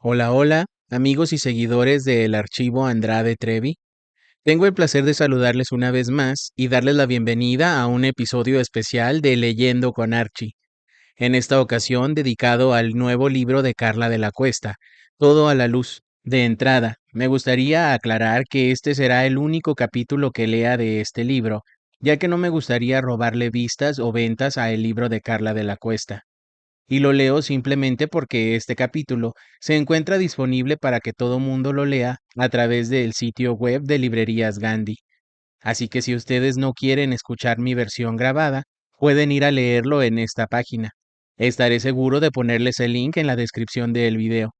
Hola, hola, amigos y seguidores del archivo Andrade Trevi. Tengo el placer de saludarles una vez más y darles la bienvenida a un episodio especial de Leyendo con Archie, en esta ocasión dedicado al nuevo libro de Carla de la Cuesta, Todo a la Luz. De entrada, me gustaría aclarar que este será el único capítulo que lea de este libro, ya que no me gustaría robarle vistas o ventas a el libro de Carla de la Cuesta. Y lo leo simplemente porque este capítulo se encuentra disponible para que todo mundo lo lea a través del sitio web de Librerías Gandhi. Así que si ustedes no quieren escuchar mi versión grabada, pueden ir a leerlo en esta página. Estaré seguro de ponerles el link en la descripción del video.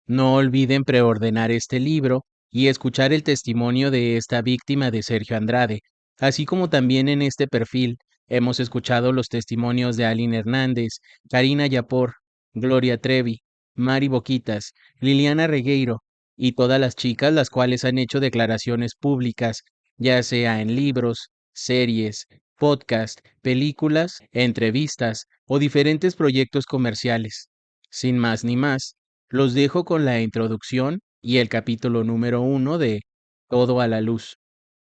No olviden preordenar este libro y escuchar el testimonio de esta víctima de Sergio Andrade, así como también en este perfil hemos escuchado los testimonios de Aline Hernández, Karina Yapor, Gloria Trevi, Mari Boquitas, Liliana Regueiro y todas las chicas las cuales han hecho declaraciones públicas, ya sea en libros, series, podcast, películas, entrevistas o diferentes proyectos comerciales. Sin más ni más, los dejo con la introducción y el capítulo número 1 de Todo a la Luz,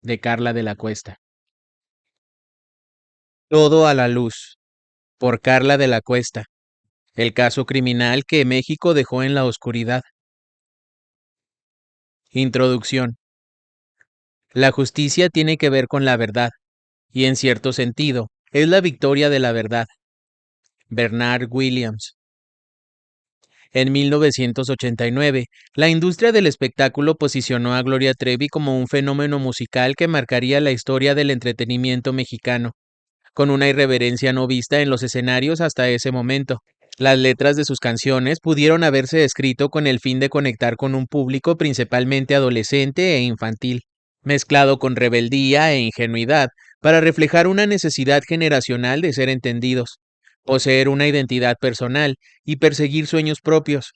de Carla de la Cuesta. Todo a la Luz, por Carla de la Cuesta. El caso criminal que México dejó en la oscuridad. Introducción. La justicia tiene que ver con la verdad, y en cierto sentido, es la victoria de la verdad. Bernard Williams. En 1989, la industria del espectáculo posicionó a Gloria Trevi como un fenómeno musical que marcaría la historia del entretenimiento mexicano, con una irreverencia no vista en los escenarios hasta ese momento. Las letras de sus canciones pudieron haberse escrito con el fin de conectar con un público principalmente adolescente e infantil, mezclado con rebeldía e ingenuidad, para reflejar una necesidad generacional de ser entendidos, poseer una identidad personal y perseguir sueños propios.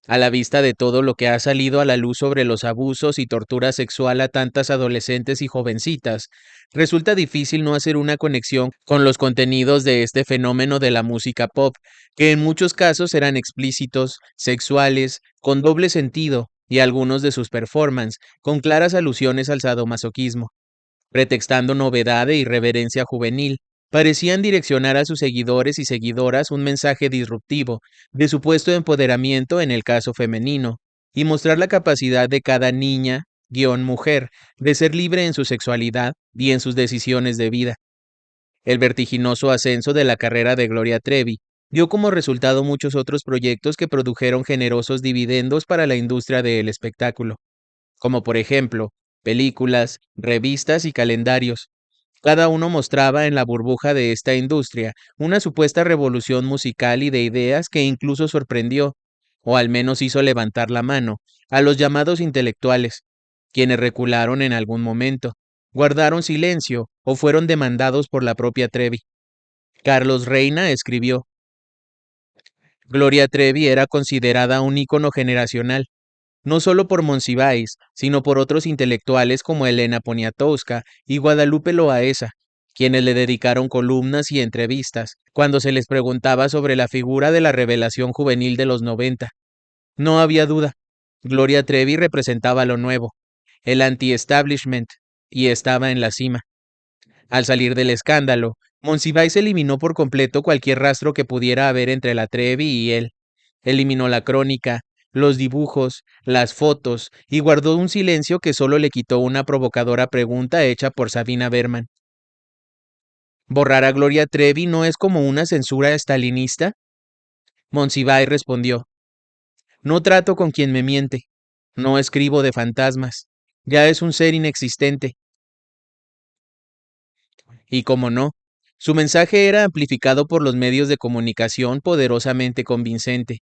A la vista de todo lo que ha salido a la luz sobre los abusos y tortura sexual a tantas adolescentes y jovencitas, resulta difícil no hacer una conexión con los contenidos de este fenómeno de la música pop, que en muchos casos eran explícitos, sexuales, con doble sentido, y algunos de sus performances con claras alusiones al sadomasoquismo, pretextando novedad e irreverencia juvenil. Parecían direccionar a sus seguidores y seguidoras un mensaje disruptivo de supuesto empoderamiento en el caso femenino, y mostrar la capacidad de cada niña, mujer, de ser libre en su sexualidad y en sus decisiones de vida. El vertiginoso ascenso de la carrera de Gloria Trevi dio como resultado muchos otros proyectos que produjeron generosos dividendos para la industria del espectáculo, como por ejemplo, películas, revistas y calendarios. Cada uno mostraba en la burbuja de esta industria una supuesta revolución musical y de ideas que incluso sorprendió, o al menos hizo levantar la mano, a los llamados intelectuales, quienes recularon en algún momento, guardaron silencio o fueron demandados por la propia Trevi. Carlos Reina escribió: Gloria Trevi era considerada un ícono generacional, no solo por Monsiváis, sino por otros intelectuales como Elena Poniatowska y Guadalupe Loaesa, quienes le dedicaron columnas y entrevistas cuando se les preguntaba sobre la figura de la revelación juvenil de los 90. No había duda, Gloria Trevi representaba lo nuevo, el anti-establishment, y estaba en la cima. Al salir del escándalo, Monsiváis eliminó por completo cualquier rastro que pudiera haber entre la Trevi y él. Eliminó la crónica, los dibujos, las fotos y guardó un silencio que solo le quitó una provocadora pregunta hecha por Sabina Berman. ¿Borrar a Gloria Trevi no es como una censura estalinista? Monsiváis respondió: No trato con quien me miente, no escribo de fantasmas, ya es un ser inexistente. Y cómo no, su mensaje era amplificado por los medios de comunicación poderosamente convincente,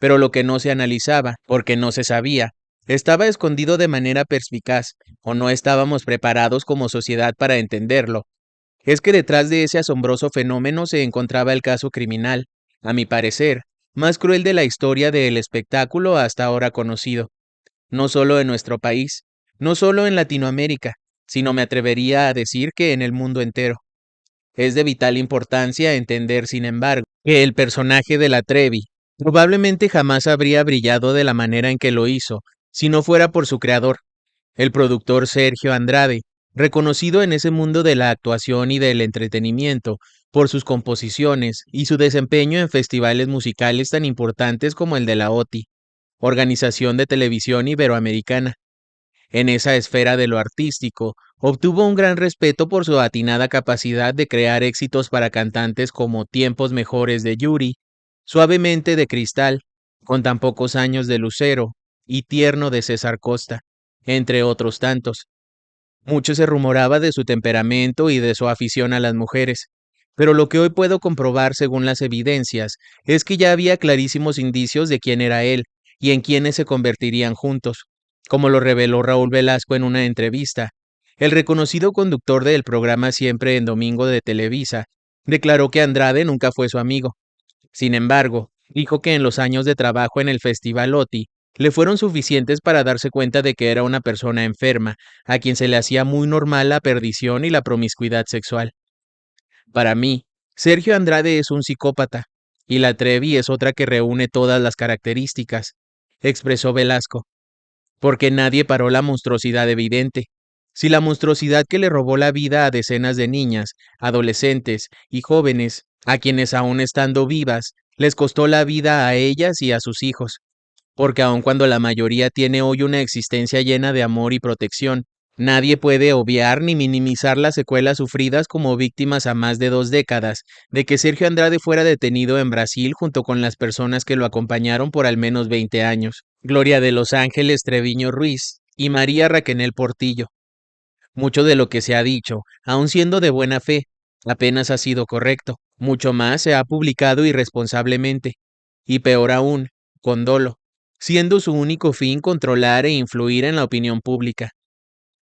pero lo que no se analizaba, porque no se sabía, estaba escondido de manera perspicaz, o no estábamos preparados como sociedad para entenderlo. Es que detrás de ese asombroso fenómeno se encontraba el caso criminal, a mi parecer, más cruel de la historia del espectáculo hasta ahora conocido, no solo en nuestro país, no solo en Latinoamérica, sino me atrevería a decir que en el mundo entero. Es de vital importancia entender, sin embargo, que el personaje de la Trevi Probablemente jamás habría brillado de la manera en que lo hizo, si no fuera por su creador, el productor Sergio Andrade, reconocido en ese mundo de la actuación y del entretenimiento por sus composiciones y su desempeño en festivales musicales tan importantes como el de la OTI, Organización de Televisión Iberoamericana. En esa esfera de lo artístico, obtuvo un gran respeto por su atinada capacidad de crear éxitos para cantantes como Tiempos Mejores de Yuri, Suavemente de Cristal, Con tan pocos años de Lucero y Tierno de César Costa, entre otros tantos. Mucho se rumoraba de su temperamento y de su afición a las mujeres, pero lo que hoy puedo comprobar según las evidencias es que ya había clarísimos indicios de quién era él y en quiénes se convertirían juntos, como lo reveló Raúl Velasco en una entrevista. El reconocido conductor del programa Siempre en Domingo de Televisa declaró que Andrade nunca fue su amigo. Sin embargo, dijo que en los años de trabajo en el Festival OTI le fueron suficientes para darse cuenta de que era una persona enferma, a quien se le hacía muy normal la perdición y la promiscuidad sexual. Para mí, Sergio Andrade es un psicópata, y la Trevi es otra que reúne todas las características, expresó Velasco, porque nadie paró la monstruosidad evidente. Si la monstruosidad que le robó la vida a decenas de niñas, adolescentes y jóvenes, a quienes aún estando vivas, les costó la vida a ellas y a sus hijos, porque aun cuando la mayoría tiene hoy una existencia llena de amor y protección, nadie puede obviar ni minimizar las secuelas sufridas como víctimas a más de 2 décadas de que Sergio Andrade fuera detenido en Brasil junto con las personas que lo acompañaron por al menos 20 años, Gloria de Los Ángeles Treviño Ruiz y María Raquenel Portillo. Mucho de lo que se ha dicho, aun siendo de buena fe, apenas ha sido correcto. Mucho más se ha publicado irresponsablemente, y peor aún, con dolo, siendo su único fin controlar e influir en la opinión pública.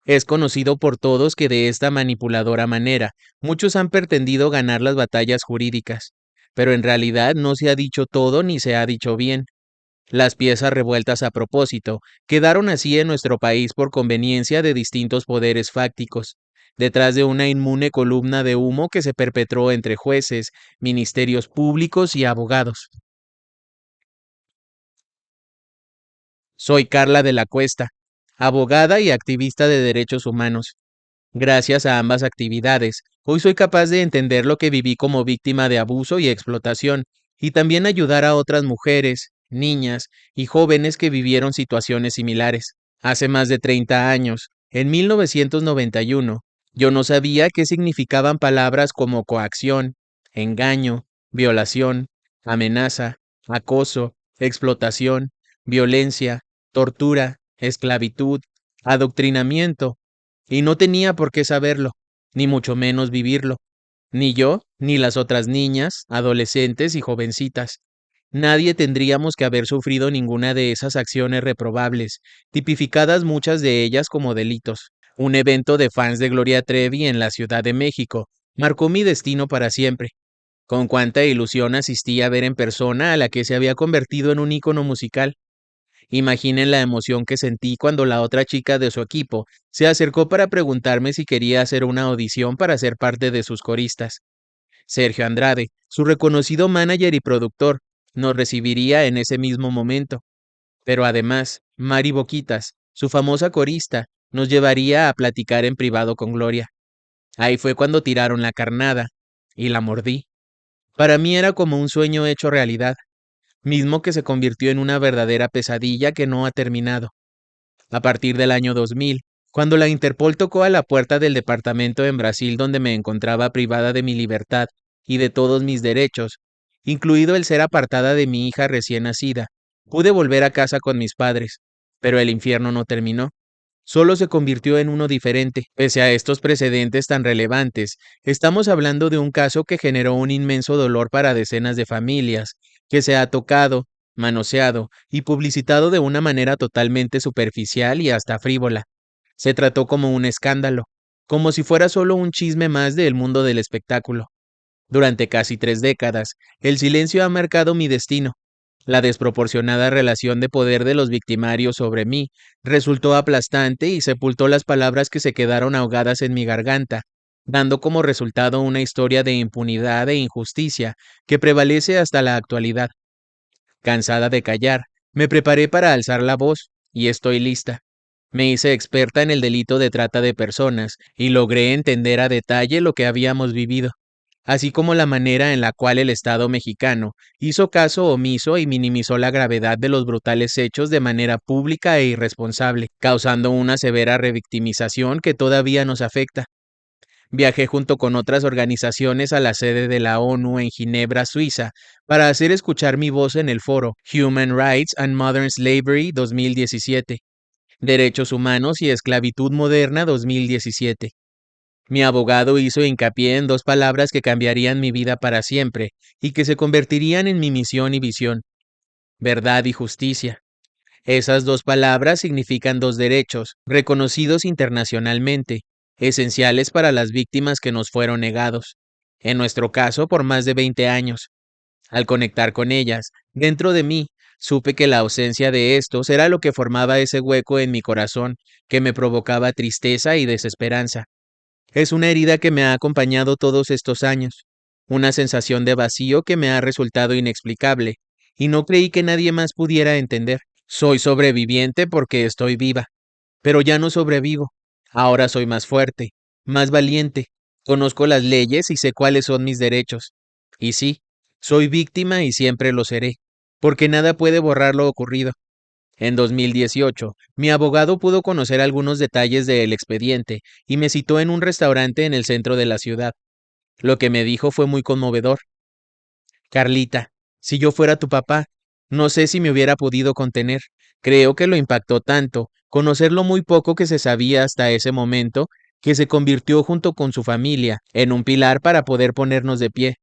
Es conocido por todos que de esta manipuladora manera, muchos han pretendido ganar las batallas jurídicas, pero en realidad no se ha dicho todo ni se ha dicho bien. Las piezas revueltas a propósito quedaron así en nuestro país por conveniencia de distintos poderes fácticos, detrás de una inmune columna de humo que se perpetró entre jueces, ministerios públicos y abogados. Soy Carla de la Cuesta, abogada y activista de derechos humanos. Gracias a ambas actividades, hoy soy capaz de entender lo que viví como víctima de abuso y explotación, y también ayudar a otras mujeres, niñas y jóvenes que vivieron situaciones similares. Hace más de 30 años, en 1991, yo no sabía qué significaban palabras como coacción, engaño, violación, amenaza, acoso, explotación, violencia, tortura, esclavitud, adoctrinamiento, y no tenía por qué saberlo, ni mucho menos vivirlo, ni yo, ni las otras niñas, adolescentes y jovencitas. Nadie tendríamos que haber sufrido ninguna de esas acciones reprobables, tipificadas muchas de ellas como delitos. Un evento de fans de Gloria Trevi en la Ciudad de México marcó mi destino para siempre. Con cuánta ilusión asistí a ver en persona a la que se había convertido en un ícono musical. Imaginen la emoción que sentí cuando la otra chica de su equipo se acercó para preguntarme si quería hacer una audición para ser parte de sus coristas. Sergio Andrade, su reconocido manager y productor, nos recibiría en ese mismo momento. Pero además, Mari Boquitas, su famosa corista, nos llevaría a platicar en privado con Gloria. Ahí fue cuando tiraron la carnada, y la mordí. Para mí era como un sueño hecho realidad, mismo que se convirtió en una verdadera pesadilla que no ha terminado. A partir del año 2000, cuando la Interpol tocó a la puerta del departamento en Brasil donde me encontraba privada de mi libertad y de todos mis derechos, incluido el ser apartada de mi hija recién nacida, pude volver a casa con mis padres, pero el infierno no terminó. Solo se convirtió en uno diferente. Pese a estos precedentes tan relevantes, estamos hablando de un caso que generó un inmenso dolor para decenas de familias, que se ha tocado, manoseado y publicitado de una manera totalmente superficial y hasta frívola. Se trató como un escándalo, como si fuera solo un chisme más del mundo del espectáculo. Durante casi 3 décadas, el silencio ha marcado mi destino. La desproporcionada relación de poder de los victimarios sobre mí resultó aplastante y sepultó las palabras que se quedaron ahogadas en mi garganta, dando como resultado una historia de impunidad e injusticia que prevalece hasta la actualidad. Cansada de callar, me preparé para alzar la voz, y estoy lista. Me hice experta en el delito de trata de personas y logré entender a detalle lo que habíamos vivido, así como la manera en la cual el Estado mexicano hizo caso omiso y minimizó la gravedad de los brutales hechos de manera pública e irresponsable, causando una severa revictimización que todavía nos afecta. Viajé junto con otras organizaciones a la sede de la ONU en Ginebra, Suiza, para hacer escuchar mi voz en el foro Human Rights and Modern Slavery 2017, Derechos Humanos y Esclavitud Moderna 2017. Mi abogado hizo hincapié en dos palabras que cambiarían mi vida para siempre y que se convertirían en mi misión y visión: verdad y justicia. Esas dos palabras significan dos derechos, reconocidos internacionalmente, esenciales para las víctimas que nos fueron negados, en nuestro caso por más de 20 años. Al conectar con ellas, dentro de mí, supe que la ausencia de estos era lo que formaba ese hueco en mi corazón, que me provocaba tristeza y desesperanza. Es una herida que me ha acompañado todos estos años, una sensación de vacío que me ha resultado inexplicable, y no creí que nadie más pudiera entender. Soy sobreviviente porque estoy viva, pero ya no sobrevivo. Ahora soy más fuerte, más valiente, conozco las leyes y sé cuáles son mis derechos. Y sí, soy víctima y siempre lo seré, porque nada puede borrar lo ocurrido. En 2018, mi abogado pudo conocer algunos detalles del expediente y me citó en un restaurante en el centro de la ciudad. Lo que me dijo fue muy conmovedor. Carlita, si yo fuera tu papá, no sé si me hubiera podido contener. Creo que lo impactó tanto conocer lo muy poco que se sabía hasta ese momento, que se convirtió junto con su familia en un pilar para poder ponernos de pie.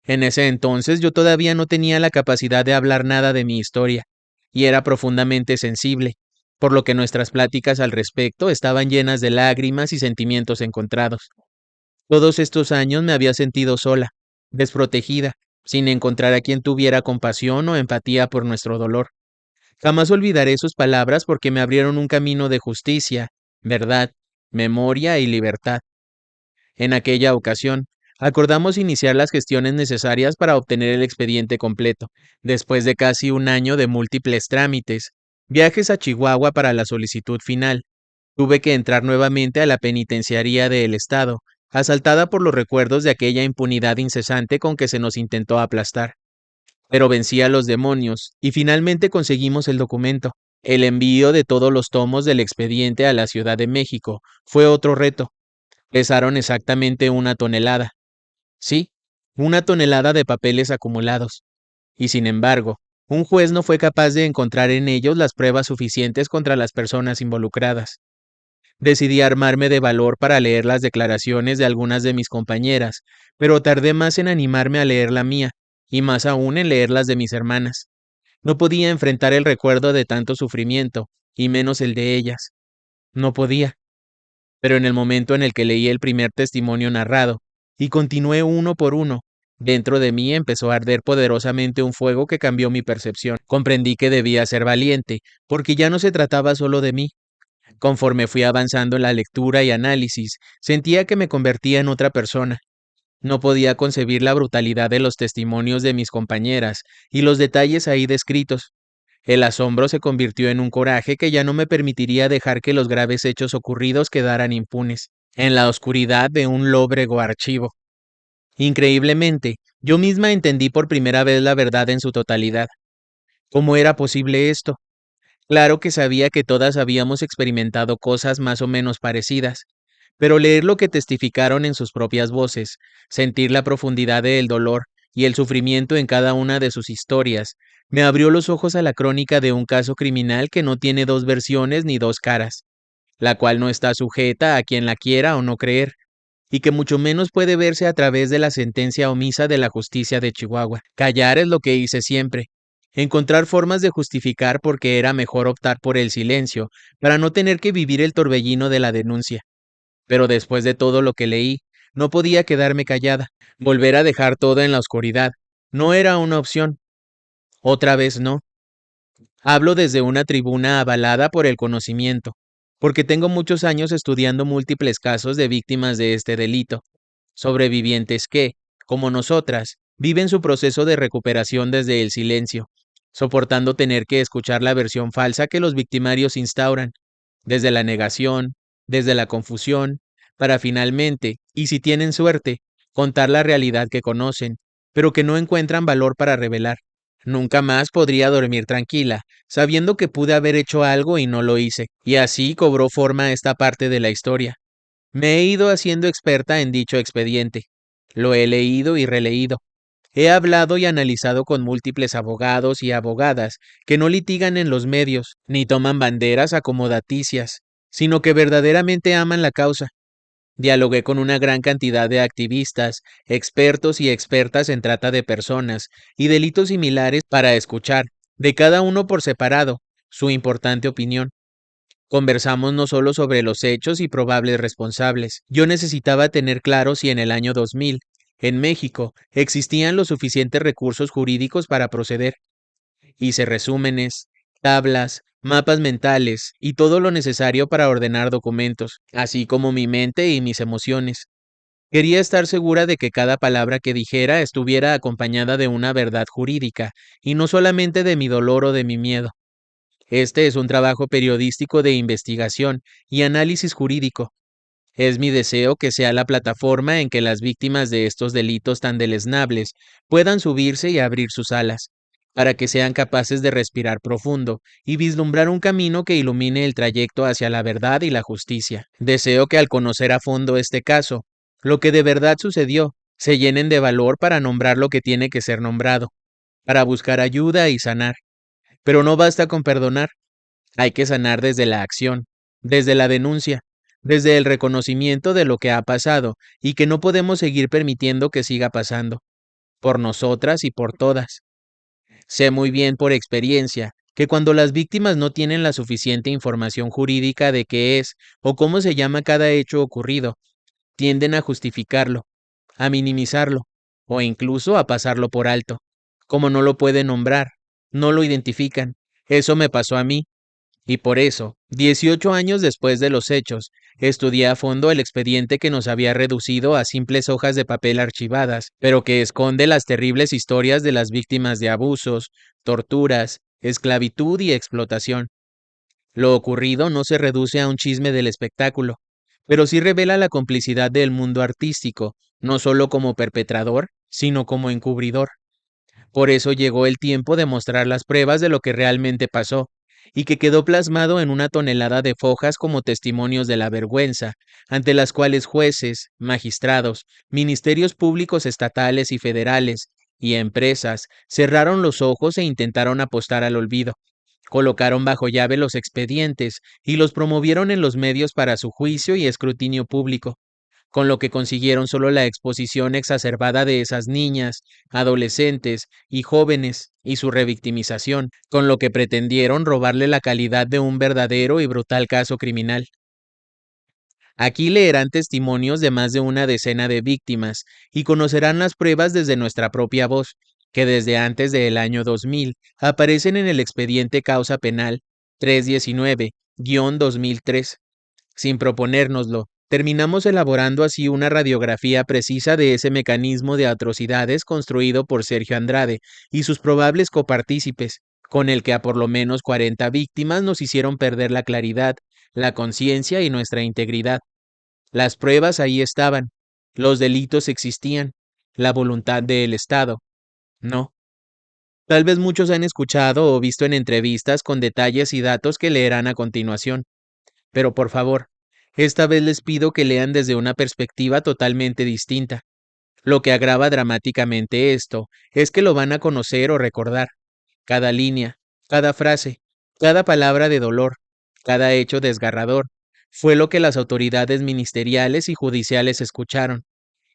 En ese entonces yo todavía no tenía la capacidad de hablar nada de mi historia, y era profundamente sensible, por lo que nuestras pláticas al respecto estaban llenas de lágrimas y sentimientos encontrados. Todos estos años me había sentido sola, desprotegida, sin encontrar a quien tuviera compasión o empatía por nuestro dolor. Jamás olvidaré sus palabras porque me abrieron un camino de justicia, verdad, memoria y libertad. En aquella ocasión, acordamos iniciar las gestiones necesarias para obtener el expediente completo, después de casi un año de múltiples trámites, viajes a Chihuahua para la solicitud final. Tuve que entrar nuevamente a la penitenciaría del Estado, asaltada por los recuerdos de aquella impunidad incesante con que se nos intentó aplastar. Pero vencí a los demonios y finalmente conseguimos el documento. El envío de todos los tomos del expediente a la Ciudad de México fue otro reto. Pesaron exactamente 1 tonelada. Sí, 1 tonelada de papeles acumulados. Y sin embargo, un juez no fue capaz de encontrar en ellos las pruebas suficientes contra las personas involucradas. Decidí armarme de valor para leer las declaraciones de algunas de mis compañeras, pero tardé más en animarme a leer la mía, y más aún en leer las de mis hermanas. No podía enfrentar el recuerdo de tanto sufrimiento, y menos el de ellas. No podía. Pero en el momento en el que leí el primer testimonio narrado, y continué uno por uno, dentro de mí empezó a arder poderosamente un fuego que cambió mi percepción. Comprendí que debía ser valiente, porque ya no se trataba solo de mí. Conforme fui avanzando en la lectura y análisis, sentía que me convertía en otra persona. No podía concebir la brutalidad de los testimonios de mis compañeras y los detalles ahí descritos. El asombro se convirtió en un coraje que ya no me permitiría dejar que los graves hechos ocurridos quedaran impunes, en la oscuridad de un lóbrego archivo. Increíblemente, yo misma entendí por primera vez la verdad en su totalidad. ¿Cómo era posible esto? Claro que sabía que todas habíamos experimentado cosas más o menos parecidas, pero leer lo que testificaron en sus propias voces, sentir la profundidad del dolor y el sufrimiento en cada una de sus historias, me abrió los ojos a la crónica de un caso criminal que no tiene dos versiones ni dos caras, la cual no está sujeta a quien la quiera o no creer, y que mucho menos puede verse a través de la sentencia omisa de la justicia de Chihuahua. Callar es lo que hice siempre. Encontrar formas de justificar porque era mejor optar por el silencio, para no tener que vivir el torbellino de la denuncia. Pero después de todo lo que leí, no podía quedarme callada. Volver a dejar todo en la oscuridad no era una opción. Otra vez no. Hablo desde una tribuna avalada por el conocimiento, porque tengo muchos años estudiando múltiples casos de víctimas de este delito, sobrevivientes que, como nosotras, viven su proceso de recuperación desde el silencio, soportando tener que escuchar la versión falsa que los victimarios instauran, desde la negación, desde la confusión, para finalmente, y si tienen suerte, contar la realidad que conocen, pero que no encuentran valor para revelar. Nunca más podría dormir tranquila, sabiendo que pude haber hecho algo y no lo hice, y así cobró forma esta parte de la historia. Me he ido haciendo experta en dicho expediente. Lo he leído y releído. He hablado y analizado con múltiples abogados y abogadas que no litigan en los medios, ni toman banderas acomodaticias, sino que verdaderamente aman la causa. Dialogué con una gran cantidad de activistas, expertos y expertas en trata de personas y delitos similares para escuchar, de cada uno por separado, su importante opinión. Conversamos no solo sobre los hechos y probables responsables. Yo necesitaba tener claro si en el año 2000, en México, existían los suficientes recursos jurídicos para proceder. Hice resúmenes, tablas, mapas mentales y todo lo necesario para ordenar documentos, así como mi mente y mis emociones. Quería estar segura de que cada palabra que dijera estuviera acompañada de una verdad jurídica, y no solamente de mi dolor o de mi miedo. Este es un trabajo periodístico de investigación y análisis jurídico. Es mi deseo que sea la plataforma en que las víctimas de estos delitos tan deleznables puedan subirse y abrir sus alas, para que sean capaces de respirar profundo y vislumbrar un camino que ilumine el trayecto hacia la verdad y la justicia. Deseo que al conocer a fondo este caso, lo que de verdad sucedió, se llenen de valor para nombrar lo que tiene que ser nombrado, para buscar ayuda y sanar. Pero no basta con perdonar, hay que sanar desde la acción, desde la denuncia, desde el reconocimiento de lo que ha pasado y que no podemos seguir permitiendo que siga pasando, por nosotras y por todas. Sé muy bien por experiencia que cuando las víctimas no tienen la suficiente información jurídica de qué es o cómo se llama cada hecho ocurrido, tienden a justificarlo, a minimizarlo o incluso a pasarlo por alto. Como no lo pueden nombrar, no lo identifican. Eso me pasó a mí. Y por eso, 18 años después de los hechos, estudié a fondo el expediente que nos había reducido a simples hojas de papel archivadas, pero que esconde las terribles historias de las víctimas de abusos, torturas, esclavitud y explotación. Lo ocurrido no se reduce a un chisme del espectáculo, pero sí revela la complicidad del mundo artístico, no solo como perpetrador, sino como encubridor. Por eso llegó el tiempo de mostrar las pruebas de lo que realmente pasó, y que quedó plasmado en una tonelada de fojas como testimonios de la vergüenza, ante las cuales jueces, magistrados, ministerios públicos estatales y federales, y empresas cerraron los ojos e intentaron apostar al olvido. Colocaron bajo llave los expedientes y los promovieron en los medios para su juicio y escrutinio público, con lo que consiguieron solo la exposición exacerbada de esas niñas, adolescentes y jóvenes y su revictimización, con lo que pretendieron robarle la calidad de un verdadero y brutal caso criminal. Aquí leerán testimonios de más de una decena de víctimas y conocerán las pruebas desde nuestra propia voz, que desde antes del año 2000 aparecen en el expediente causa penal 319-2003. Sin proponérnoslo, terminamos elaborando así una radiografía precisa de ese mecanismo de atrocidades construido por Sergio Andrade y sus probables copartícipes, con el que a por lo menos 40 víctimas nos hicieron perder la claridad, la conciencia y nuestra integridad. Las pruebas ahí estaban, los delitos existían, la voluntad del Estado, no. Tal vez muchos han escuchado o visto en entrevistas con detalles y datos que leerán a continuación. Pero por favor, esta vez les pido que lean desde una perspectiva totalmente distinta. Lo que agrava dramáticamente esto es que lo van a conocer o recordar. Cada línea, cada frase, cada palabra de dolor, cada hecho desgarrador, fue lo que las autoridades ministeriales y judiciales escucharon.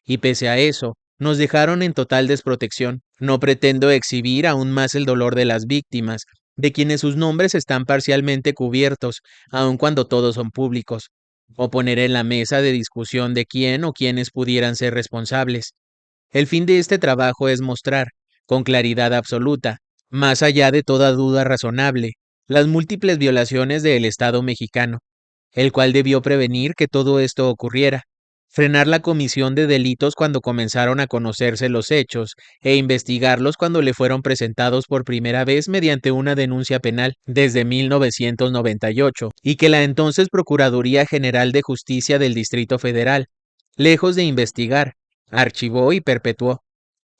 Y pese a eso, nos dejaron en total desprotección. No pretendo exhibir aún más el dolor de las víctimas, de quienes sus nombres están parcialmente cubiertos, aun cuando todos son públicos, o poner en la mesa de discusión de quién o quiénes pudieran ser responsables. El fin de este trabajo es mostrar, con claridad absoluta, más allá de toda duda razonable, las múltiples violaciones del Estado mexicano, el cual debió prevenir que todo esto ocurriera. frenar la comisión de delitos cuando comenzaron a conocerse los hechos e investigarlos cuando le fueron presentados por primera vez mediante una denuncia penal desde 1998 y que la entonces Procuraduría General de Justicia del Distrito Federal, lejos de investigar, archivó y perpetuó.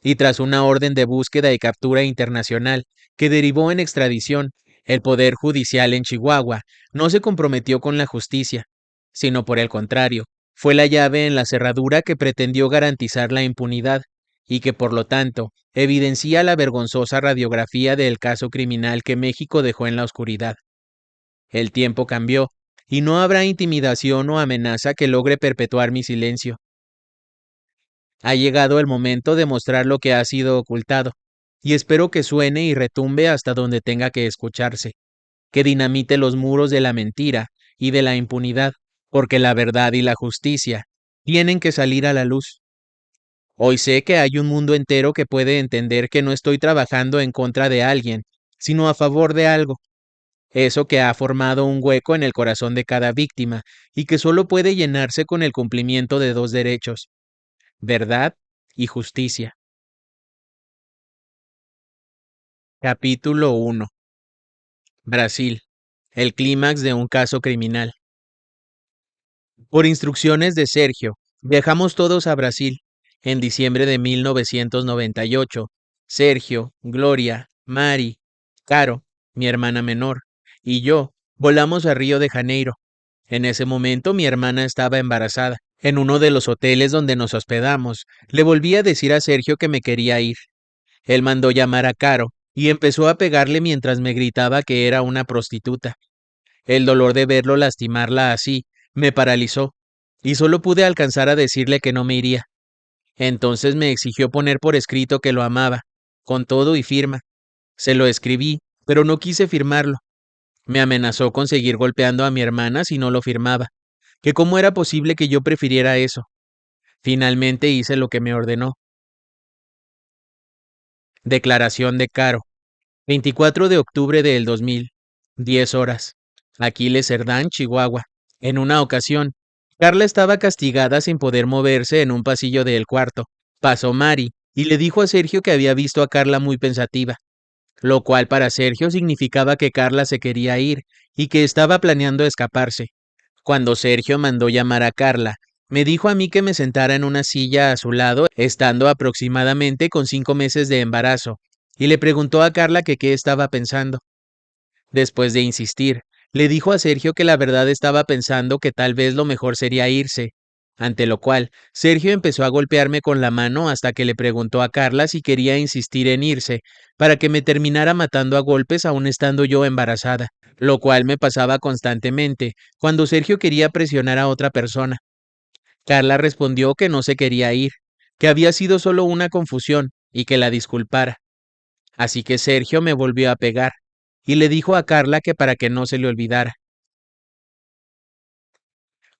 Y tras una orden de búsqueda y captura internacional que derivó en extradición, el Poder Judicial en Chihuahua no se comprometió con la justicia, sino por el contrario, fue la llave en la cerradura que pretendió garantizar la impunidad y que por lo tanto evidencia la vergonzosa radiografía del caso criminal que México dejó en la oscuridad. El tiempo cambió y no habrá intimidación o amenaza que logre perpetuar mi silencio. Ha llegado el momento de mostrar lo que ha sido ocultado, y espero que suene y retumbe hasta donde tenga que escucharse, que dinamite los muros de la mentira y de la impunidad, porque la verdad y la justicia tienen que salir a la luz. Hoy sé que hay un mundo entero que puede entender que no estoy trabajando en contra de alguien, sino a favor de algo, eso que ha formado un hueco en el corazón de cada víctima y que solo puede llenarse con el cumplimiento de dos derechos: verdad y justicia. Capítulo 1. Brasil. El clímax de un caso criminal. Por instrucciones de Sergio, viajamos todos a Brasil. En diciembre de 1998, Sergio, Gloria, Mari, Caro, mi hermana menor, y yo volamos a Río de Janeiro. En ese momento mi hermana estaba embarazada. En uno de los hoteles donde nos hospedamos, le volví a decir a Sergio que me quería ir. Él mandó llamar a Caro y empezó a pegarle mientras me gritaba que era una prostituta. El dolor de verlo lastimarla así me paralizó y solo pude alcanzar a decirle que no me iría. Entonces me exigió poner por escrito que lo amaba, con todo y firma. Se lo escribí, pero no quise firmarlo. Me amenazó con seguir golpeando a mi hermana si no lo firmaba, que cómo era posible que yo prefiriera eso. Finalmente hice lo que me ordenó. Declaración de Caro. 24 de octubre del 2000, 10 horas. Aquiles Cerdán, Chihuahua. En una ocasión, Carla estaba castigada sin poder moverse en un pasillo del cuarto. Pasó Mari y le dijo a Sergio que había visto a Carla muy pensativa, lo cual para Sergio significaba que Carla se quería ir y que estaba planeando escaparse. Cuando Sergio mandó llamar a Carla, me dijo a mí que me sentara en una silla a su lado, estando aproximadamente con 5 meses de embarazo, y le preguntó a Carla que qué estaba pensando. Después de insistir, le dijo a Sergio que la verdad estaba pensando que tal vez lo mejor sería irse, ante lo cual Sergio empezó a golpearme con la mano hasta que le preguntó a Carla si quería insistir en irse, para que me terminara matando a golpes aún estando yo embarazada, lo cual me pasaba constantemente cuando Sergio quería presionar a otra persona. Carla respondió que no se quería ir, que había sido solo una confusión y que la disculpara. Así que Sergio me volvió a pegar y le dijo a Carla que para que no se le olvidara.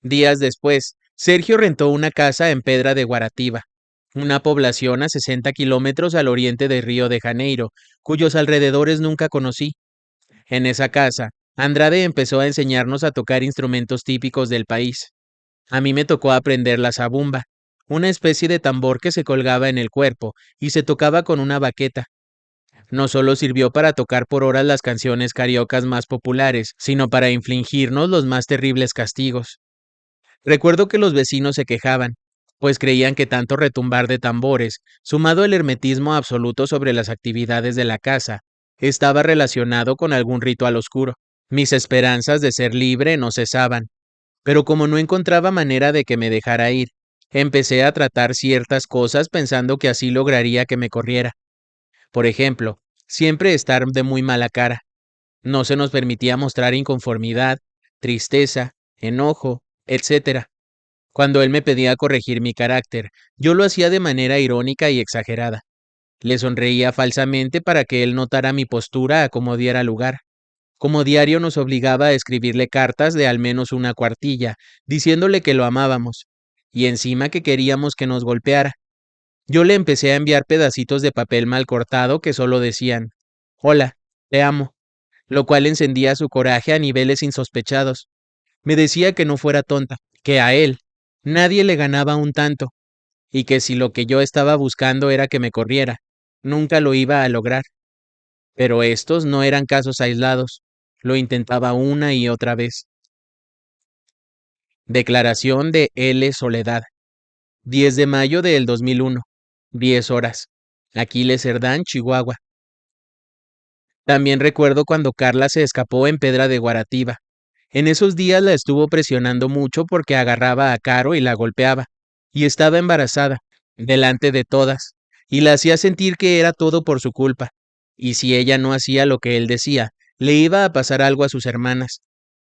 Días después, Sergio rentó una casa en Pedra de Guaratiba, una población a 60 kilómetros al oriente de Río de Janeiro, cuyos alrededores nunca conocí. En esa casa, Andrade empezó a enseñarnos a tocar instrumentos típicos del país. A mí me tocó aprender la zabumba, una especie de tambor que se colgaba en el cuerpo y se tocaba con una baqueta. No solo sirvió para tocar por horas las canciones cariocas más populares, sino para infligirnos los más terribles castigos. Recuerdo que los vecinos se quejaban, pues creían que tanto retumbar de tambores, sumado al hermetismo absoluto sobre las actividades de la casa, estaba relacionado con algún ritual oscuro. Mis esperanzas de ser libre no cesaban, pero como no encontraba manera de que me dejara ir, empecé a tratar ciertas cosas pensando que así lograría que me corriera. Por ejemplo, siempre estar de muy mala cara. No se nos permitía mostrar inconformidad, tristeza, enojo, etcétera. Cuando él me pedía corregir mi carácter, yo lo hacía de manera irónica y exagerada. Le sonreía falsamente para que él notara mi postura a como diera lugar. Como diario nos obligaba a escribirle cartas de al menos una cuartilla, diciéndole que lo amábamos, y encima que queríamos que nos golpeara. Yo le empecé a enviar pedacitos de papel mal cortado que solo decían, hola, te amo, lo cual encendía su coraje a niveles insospechados. Me decía que no fuera tonta, que a él Nadie le ganaba un tanto, y que si lo que yo estaba buscando era que me corriera, nunca lo iba a lograr. Pero estos no eran casos aislados. Lo intentaba una y otra vez. Declaración de L. Soledad. 10 de mayo del 2001. 10 horas. Aquiles Cerdán, Chihuahua. También recuerdo cuando Carla se escapó en Pedra de Guaratiba. En esos días la estuvo presionando mucho porque agarraba a Caro y la golpeaba. Y estaba embarazada, delante de todas, y la hacía sentir que era todo por su culpa. Y si ella no hacía lo que él decía, le iba a pasar algo a sus hermanas.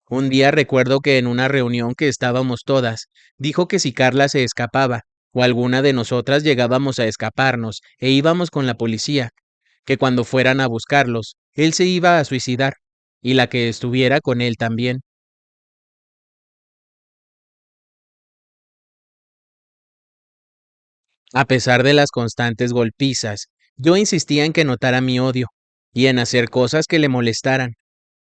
Un día recuerdo que en una reunión que estábamos todas, dijo que si Carla se escapaba, o alguna de nosotras llegábamos a escaparnos e íbamos con la policía, que cuando fueran a buscarlos, él se iba a suicidar, y la que estuviera con él también. A pesar de las constantes golpizas, yo insistía en que notara mi odio, y en hacer cosas que le molestaran,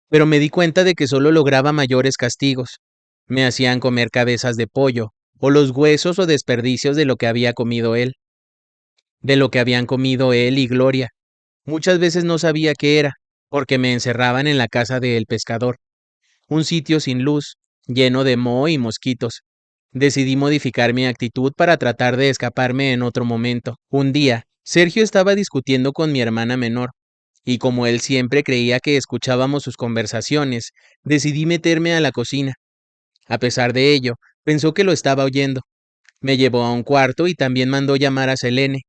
pero me di cuenta de que solo lograba mayores castigos. Me hacían comer cabezas de pollo, o los huesos o desperdicios de lo que había comido él, de lo que habían comido él y Gloria. Muchas veces no sabía qué era, porque me encerraban en la casa del pescador, un sitio sin luz, lleno de moho y mosquitos. Decidí modificar mi actitud para tratar de escaparme en otro momento. Un día, Sergio estaba discutiendo con mi hermana menor, y como él siempre creía que escuchábamos sus conversaciones, decidí meterme a la cocina. A pesar de ello, pensó que lo estaba oyendo. Me llevó a un cuarto y también mandó llamar a Selene.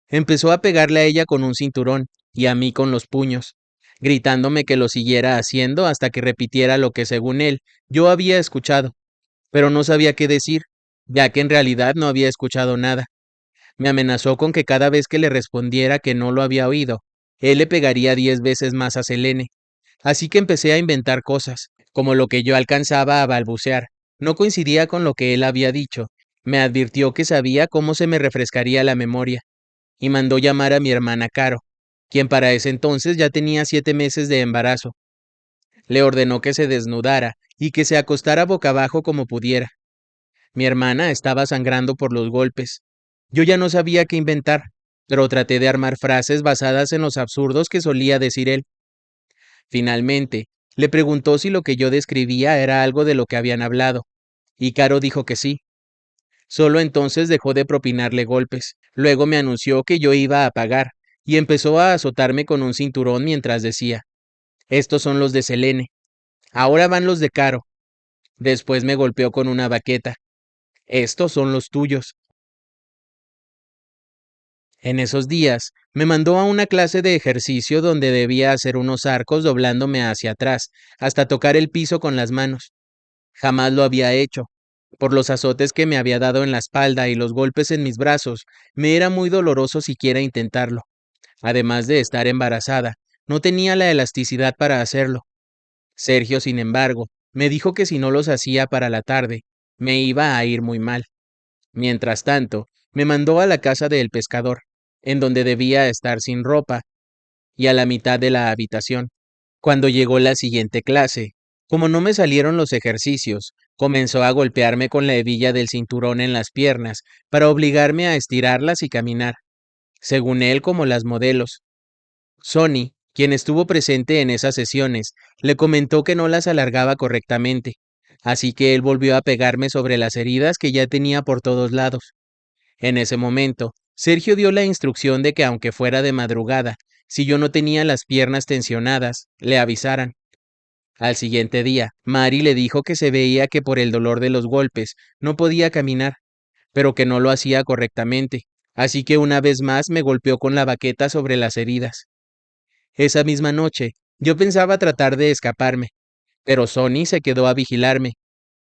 Empezó a pegarle a ella con un cinturón y a mí con los puños, gritándome que lo siguiera haciendo hasta que repitiera lo que según él yo había escuchado, pero no sabía qué decir, ya que en realidad no había escuchado nada. Me amenazó con que cada vez que le respondiera que no lo había oído, él le pegaría 10 veces más a Selene. Así que empecé a inventar cosas, como lo que yo alcanzaba a balbucear. No coincidía con lo que él había dicho. Me advirtió que sabía cómo se me refrescaría la memoria, y mandó llamar a mi hermana Caro, quien para ese entonces ya tenía 7 meses de embarazo. Le ordenó que se desnudara y que se acostara boca abajo como pudiera. Mi hermana estaba sangrando por los golpes. Yo ya no sabía qué inventar, pero traté de armar frases basadas en los absurdos que solía decir él. Finalmente, le preguntó si lo que yo describía era algo de lo que habían hablado, y Caro dijo que sí. Solo entonces dejó de propinarle golpes. Luego me anunció que yo iba a pagar, y empezó a azotarme con un cinturón mientras decía, estos son los de Selene, ahora van los de Caro. Después me golpeó con una baqueta, estos son los tuyos. En esos días, me mandó a una clase de ejercicio donde debía hacer unos arcos doblándome hacia atrás, hasta tocar el piso con las manos. Jamás lo había hecho. Por los azotes que me había dado en la espalda y los golpes en mis brazos, me era muy doloroso siquiera intentarlo. Además de estar embarazada, no tenía la elasticidad para hacerlo. Sergio, sin embargo, me dijo que si no los hacía para la tarde, me iba a ir muy mal. Mientras tanto, me mandó a la casa del pescador, en donde debía estar sin ropa, y a la mitad de la habitación. Cuando llegó la siguiente clase, como no me salieron los ejercicios, comenzó a golpearme con la hebilla del cinturón en las piernas para obligarme a estirarlas y caminar, según él como las modelos. Sonny, quien estuvo presente en esas sesiones, le comentó que no las alargaba correctamente, así que él volvió a pegarme sobre las heridas que ya tenía por todos lados. En ese momento, Sergio dio la instrucción de que aunque fuera de madrugada, si yo no tenía las piernas tensionadas, le avisaran. Al siguiente día, Mari le dijo que se veía que por el dolor de los golpes no podía caminar, pero que no lo hacía correctamente, así que una vez más me golpeó con la baqueta sobre las heridas. Esa misma noche, yo pensaba tratar de escaparme, pero Sonny se quedó a vigilarme.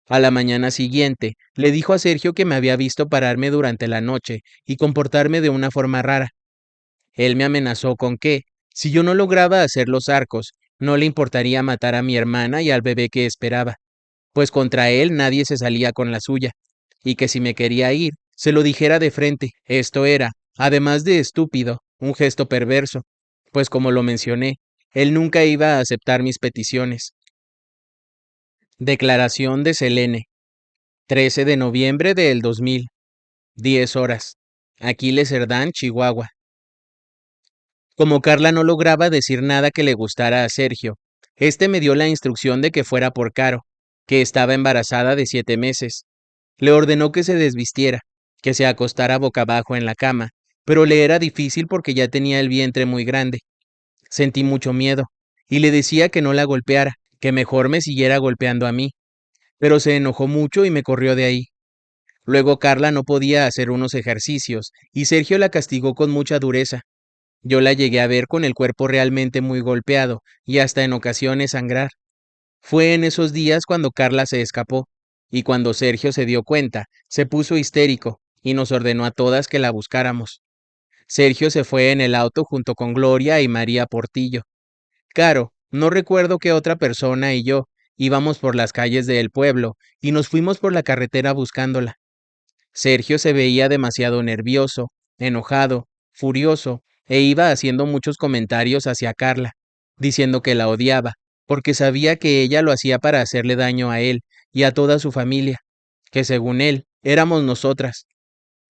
A la mañana siguiente, le dijo a Sergio que me había visto pararme durante la noche y comportarme de una forma rara. Él me amenazó con que, si yo no lograba hacer los arcos, no le importaría matar a mi hermana y al bebé que esperaba, pues contra él nadie se salía con la suya, y que si me quería ir, se lo dijera de frente. Esto era, además de estúpido, un gesto perverso, pues como lo mencioné, él nunca iba a aceptar mis peticiones. Declaración de Selene. 13 de noviembre del 2000, 10 horas. Aquiles Cerdán, Chihuahua. Como Carla no lograba decir nada que le gustara a Sergio, este me dio la instrucción de que fuera por Caro, que estaba embarazada de 7 meses. Le ordenó que se desvistiera, que se acostara boca abajo en la cama, pero le era difícil porque ya tenía el vientre muy grande. Sentí mucho miedo, y le decía que no la golpeara, que mejor me siguiera golpeando a mí, pero se enojó mucho y me corrió de ahí. Luego Carla no podía hacer unos ejercicios, y Sergio la castigó con mucha dureza. Yo la llegué a ver con el cuerpo realmente muy golpeado, y hasta en ocasiones sangrar. Fue en esos días cuando Carla se escapó, y cuando Sergio se dio cuenta, se puso histérico, y nos ordenó a todas que la buscáramos. Sergio se fue en el auto junto con Gloria y María Portillo. Caro, no recuerdo qué otra persona y yo íbamos por las calles del pueblo, y nos fuimos por la carretera buscándola. Sergio se veía demasiado nervioso, enojado, furioso, e iba haciendo muchos comentarios hacia Carla, diciendo que la odiaba, porque sabía que ella lo hacía para hacerle daño a él y a toda su familia, que según él éramos nosotras.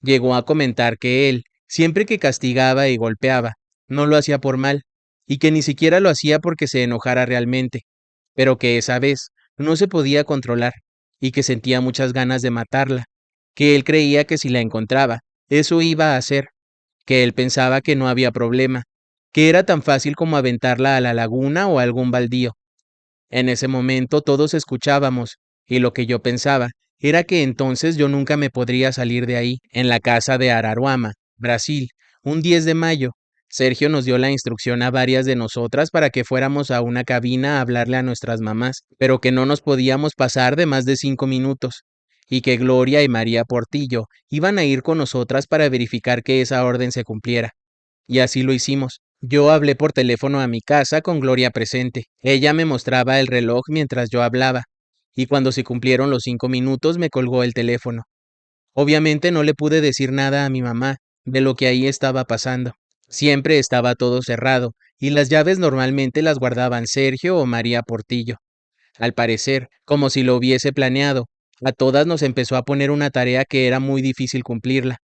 Llegó a comentar que él, siempre que castigaba y golpeaba, no lo hacía por mal, y que ni siquiera lo hacía porque se enojara realmente, pero que esa vez no se podía controlar, y que sentía muchas ganas de matarla, que él creía que si la encontraba, eso iba a hacer, que él pensaba que no había problema, que era tan fácil como aventarla a la laguna o a algún baldío. En ese momento todos escuchábamos, y lo que yo pensaba era que entonces yo nunca me podría salir de ahí. En la casa de Araruama, Brasil, un 10 de mayo, Sergio nos dio la instrucción a varias de nosotras para que fuéramos a una cabina a hablarle a nuestras mamás, pero que no nos podíamos pasar de más de 5 minutos, y que Gloria y María Portillo iban a ir con nosotras para verificar que esa orden se cumpliera. Y así lo hicimos. Yo hablé por teléfono a mi casa con Gloria presente. Ella me mostraba el reloj mientras yo hablaba, y cuando se cumplieron los 5 minutos me colgó el teléfono. Obviamente no le pude decir nada a mi mamá de lo que ahí estaba pasando. Siempre estaba todo cerrado, y las llaves normalmente las guardaban Sergio o María Portillo. Al parecer, como si lo hubiese planeado, a todas nos empezó a poner una tarea que era muy difícil cumplirla,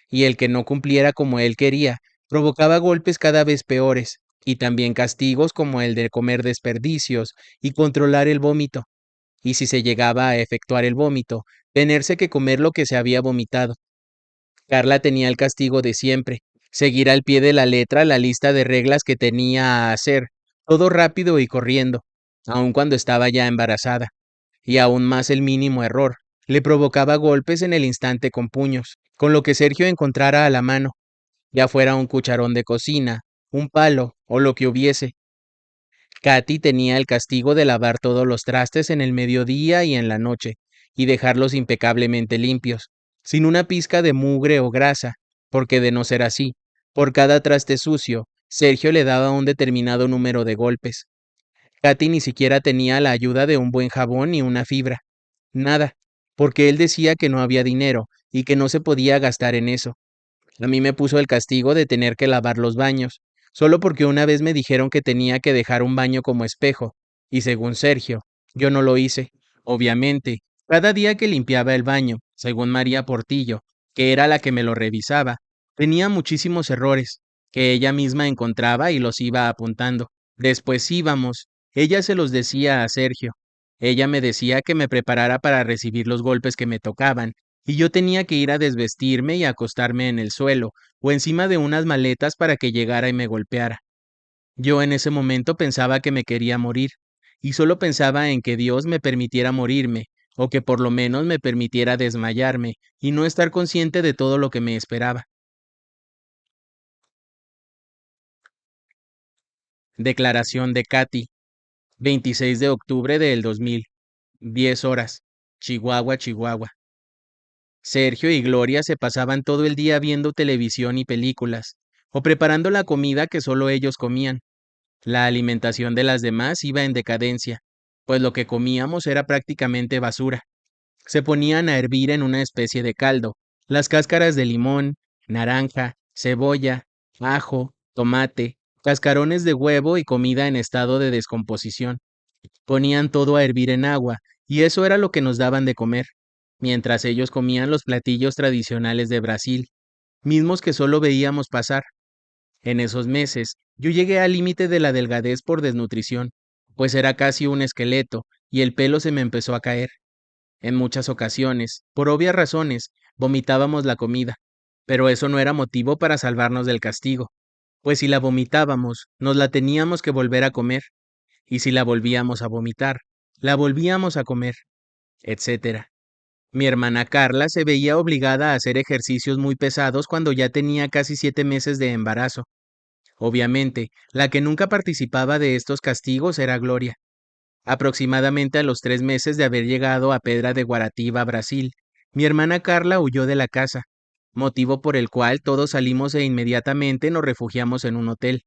y el que no cumpliera como él quería, provocaba golpes cada vez peores, y también castigos como el de comer desperdicios y controlar el vómito, y si se llegaba a efectuar el vómito, tenerse que comer lo que se había vomitado. Carla tenía el castigo de siempre, seguir al pie de la letra la lista de reglas que tenía a hacer, todo rápido y corriendo, aun cuando estaba ya embarazada, y aún más el mínimo error, le provocaba golpes en el instante con puños, con lo que Sergio encontrara a la mano, ya fuera un cucharón de cocina, un palo o lo que hubiese. Katy tenía el castigo de lavar todos los trastes en el mediodía y en la noche, y dejarlos impecablemente limpios, sin una pizca de mugre o grasa, porque de no ser así, por cada traste sucio, Sergio le daba un determinado número de golpes. Katy ni siquiera tenía la ayuda de un buen jabón ni una fibra. Nada, porque él decía que no había dinero y que no se podía gastar en eso. A mí me puso el castigo de tener que lavar los baños, solo porque una vez me dijeron que tenía que dejar un baño como espejo, y según Sergio, yo no lo hice. Obviamente, cada día que limpiaba el baño, según María Portillo, que era la que me lo revisaba, tenía muchísimos errores, que ella misma encontraba y los iba apuntando. Después íbamos, ella se los decía a Sergio. Ella me decía que me preparara para recibir los golpes que me tocaban, y yo tenía que ir a desvestirme y acostarme en el suelo o encima de unas maletas para que llegara y me golpeara. Yo en ese momento pensaba que me quería morir, y solo pensaba en que Dios me permitiera morirme, o que por lo menos me permitiera desmayarme y no estar consciente de todo lo que me esperaba. Declaración de Katy, 26 de octubre del 2000, 10 horas, Chihuahua, Chihuahua. Sergio y Gloria se pasaban todo el día viendo televisión y películas, o preparando la comida que solo ellos comían. La alimentación de las demás iba en decadencia, pues lo que comíamos era prácticamente basura. Se ponían a hervir en una especie de caldo, las cáscaras de limón, naranja, cebolla, ajo, tomate, cascarones de huevo y comida en estado de descomposición. Ponían todo a hervir en agua, y eso era lo que nos daban de comer. mientras ellos comían los platillos tradicionales de Brasil, mismos que solo veíamos pasar. En esos meses, yo llegué al límite de la delgadez por desnutrición, pues era casi un esqueleto y el pelo se me empezó a caer. En muchas ocasiones, por obvias razones, vomitábamos la comida, pero eso no era motivo para salvarnos del castigo, pues si la vomitábamos, nos la teníamos que volver a comer, y si la volvíamos a vomitar, la volvíamos a comer, etcétera. Mi hermana Carla se veía obligada a hacer ejercicios muy pesados cuando ya tenía casi 7 meses de embarazo. Obviamente, la que nunca participaba de estos castigos era Gloria. Aproximadamente a los 3 meses de haber llegado a Pedra de Guaratiba, Brasil, mi hermana Carla huyó de la casa, motivo por el cual todos salimos e inmediatamente nos refugiamos en un hotel,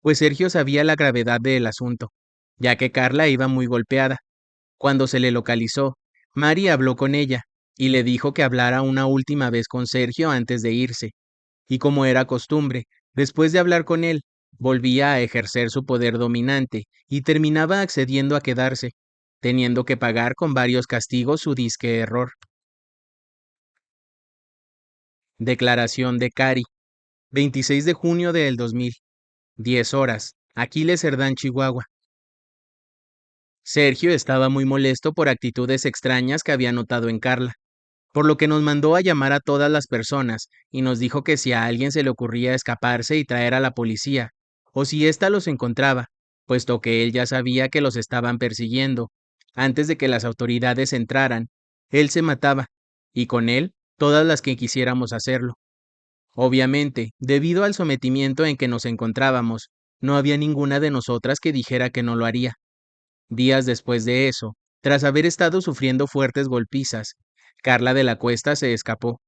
pues Sergio sabía la gravedad del asunto, ya que Carla iba muy golpeada. Cuando se le localizó, Mari habló con ella y le dijo que hablara una última vez con Sergio antes de irse, y como era costumbre, después de hablar con él, volvía a ejercer su poder dominante y terminaba accediendo a quedarse, teniendo que pagar con varios castigos su disque error. Declaración de Cari, 26 de junio del 2000, 10 horas, Aquiles Cerdán, Chihuahua. Sergio estaba muy molesto por actitudes extrañas que había notado en Carla, por lo que nos mandó a llamar a todas las personas y nos dijo que si a alguien se le ocurría escaparse y traer a la policía, o si ésta los encontraba, puesto que él ya sabía que los estaban persiguiendo, antes de que las autoridades entraran, él se mataba, y con él todas las que quisiéramos hacerlo. Obviamente, debido al sometimiento en que nos encontrábamos, no había ninguna de nosotras que dijera que no lo haría. Días después de eso, tras haber estado sufriendo fuertes golpizas, Carla de la Cuesta se escapó,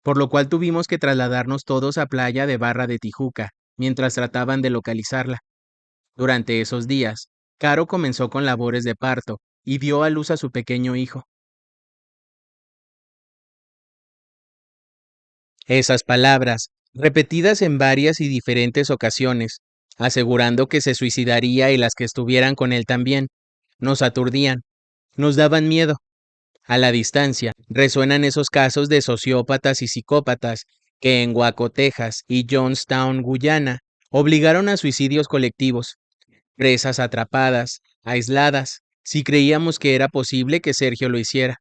por lo cual tuvimos que trasladarnos todos a Playa de Barra de Tijuca, mientras trataban de localizarla. Durante esos días, Caro comenzó con labores de parto y dio a luz a su pequeño hijo. Esas palabras, repetidas en varias y diferentes ocasiones, asegurando que se suicidaría y las que estuvieran con él también, nos aturdían, nos daban miedo. A la distancia, resuenan esos casos de sociópatas y psicópatas que en Waco, Texas y Johnstown, Guyana, obligaron a suicidios colectivos, presas atrapadas, aisladas, si creíamos que era posible que Sergio lo hiciera.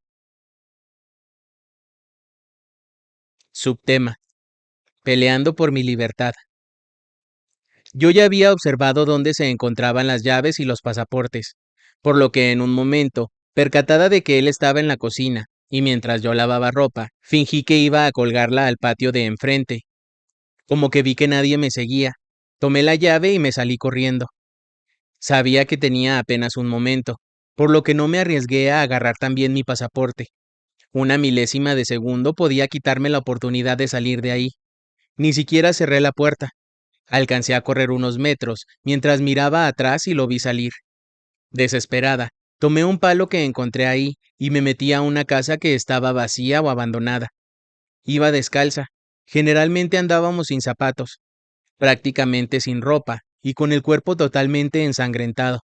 Subtema: Peleando por mi libertad. Yo ya había observado dónde se encontraban las llaves y los pasaportes, por lo que en un momento, percatada de que él estaba en la cocina, y mientras yo lavaba ropa, fingí que iba a colgarla al patio de enfrente. Como que vi que nadie me seguía, tomé la llave y me salí corriendo. Sabía que tenía apenas un momento, por lo que no me arriesgué a agarrar también mi pasaporte. Una milésima de segundo podía quitarme la oportunidad de salir de ahí. Ni siquiera cerré la puerta. Alcancé a correr unos metros mientras miraba atrás y lo vi salir. Desesperada, tomé un palo que encontré ahí y me metí a una casa que estaba vacía o abandonada. Iba descalza. Generalmente andábamos sin zapatos, prácticamente sin ropa y con el cuerpo totalmente ensangrentado.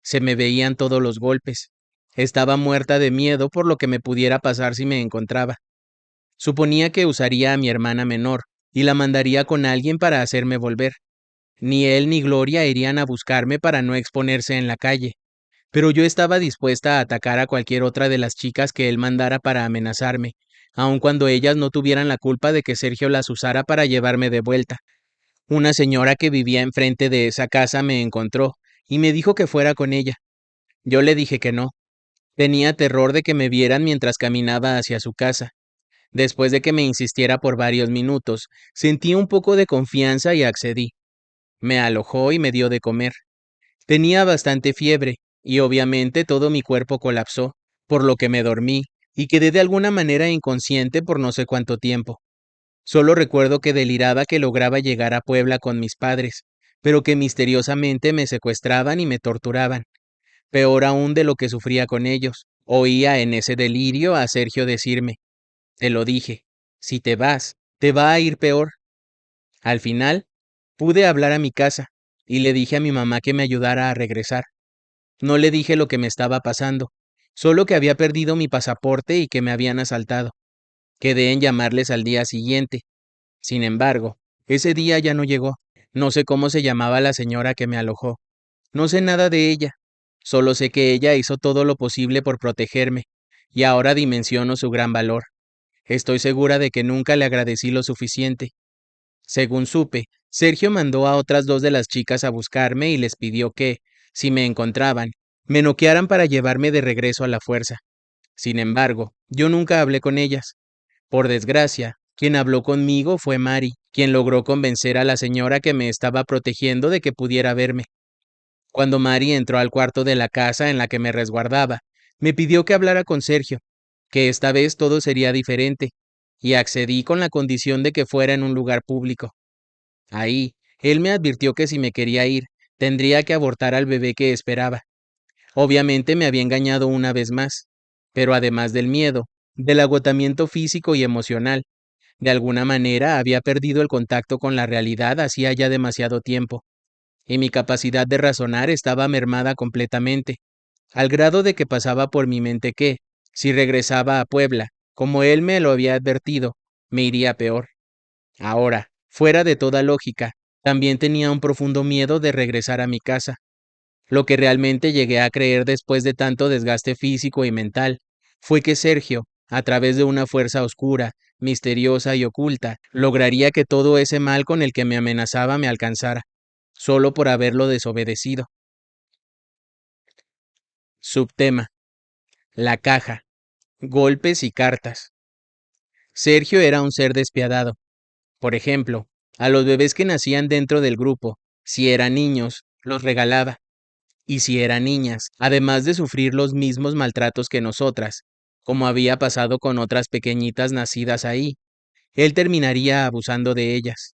Se me veían todos los golpes. Estaba muerta de miedo por lo que me pudiera pasar si me encontraba. Suponía que usaría a mi hermana menor y la mandaría con alguien para hacerme volver. Ni él ni Gloria irían a buscarme para no exponerse en la calle, pero yo estaba dispuesta a atacar a cualquier otra de las chicas que él mandara para amenazarme, aun cuando ellas no tuvieran la culpa de que Sergio las usara para llevarme de vuelta. Una señora que vivía enfrente de esa casa me encontró y me dijo que fuera con ella. Yo le dije que no. Tenía terror de que me vieran mientras caminaba hacia su casa. Después de que me insistiera por varios minutos, sentí un poco de confianza y accedí. Me alojó y me dio de comer. Tenía bastante fiebre, y obviamente todo mi cuerpo colapsó, por lo que me dormí, y quedé de alguna manera inconsciente por no sé cuánto tiempo. Solo recuerdo que deliraba que lograba llegar a Puebla con mis padres, pero que misteriosamente me secuestraban y me torturaban. Peor aún de lo que sufría con ellos. Oía en ese delirio a Sergio decirme: te lo dije, si te vas, te va a ir peor. Al final, pude hablar a mi casa, y le dije a mi mamá que me ayudara a regresar. No le dije lo que me estaba pasando, solo que había perdido mi pasaporte y que me habían asaltado. Quedé en llamarles al día siguiente. Sin embargo, ese día ya no llegó. No sé cómo se llamaba la señora que me alojó. No sé nada de ella. Solo sé que ella hizo todo lo posible por protegerme, y ahora dimensiono su gran valor. Estoy segura de que nunca le agradecí lo suficiente. Según supe, Sergio mandó a otras dos de las chicas a buscarme y les pidió que, si me encontraban, me noquearan para llevarme de regreso a la fuerza. Sin embargo, yo nunca hablé con ellas. Por desgracia, quien habló conmigo fue Mari, quien logró convencer a la señora que me estaba protegiendo de que pudiera verme. Cuando Mari entró al cuarto de la casa en la que me resguardaba, me pidió que hablara con Sergio, que esta vez todo sería diferente, y accedí con la condición de que fuera en un lugar público. Ahí, él me advirtió que si me quería ir, tendría que abortar al bebé que esperaba. Obviamente me había engañado una vez más, pero además del miedo, del agotamiento físico y emocional, de alguna manera había perdido el contacto con la realidad hacía ya demasiado tiempo, y mi capacidad de razonar estaba mermada completamente, al grado de que pasaba por mi mente que, si regresaba a Puebla, como él me lo había advertido, me iría peor. Ahora, fuera de toda lógica, también tenía un profundo miedo de regresar a mi casa. Lo que realmente llegué a creer después de tanto desgaste físico y mental fue que Sergio, a través de una fuerza oscura, misteriosa y oculta, lograría que todo ese mal con el que me amenazaba me alcanzara, solo por haberlo desobedecido. Subtema: la caja, golpes y cartas. Sergio era un ser despiadado. Por ejemplo, a los bebés que nacían dentro del grupo, si eran niños, los regalaba. Y si eran niñas, además de sufrir los mismos maltratos que nosotras, como había pasado con otras pequeñitas nacidas ahí, él terminaría abusando de ellas.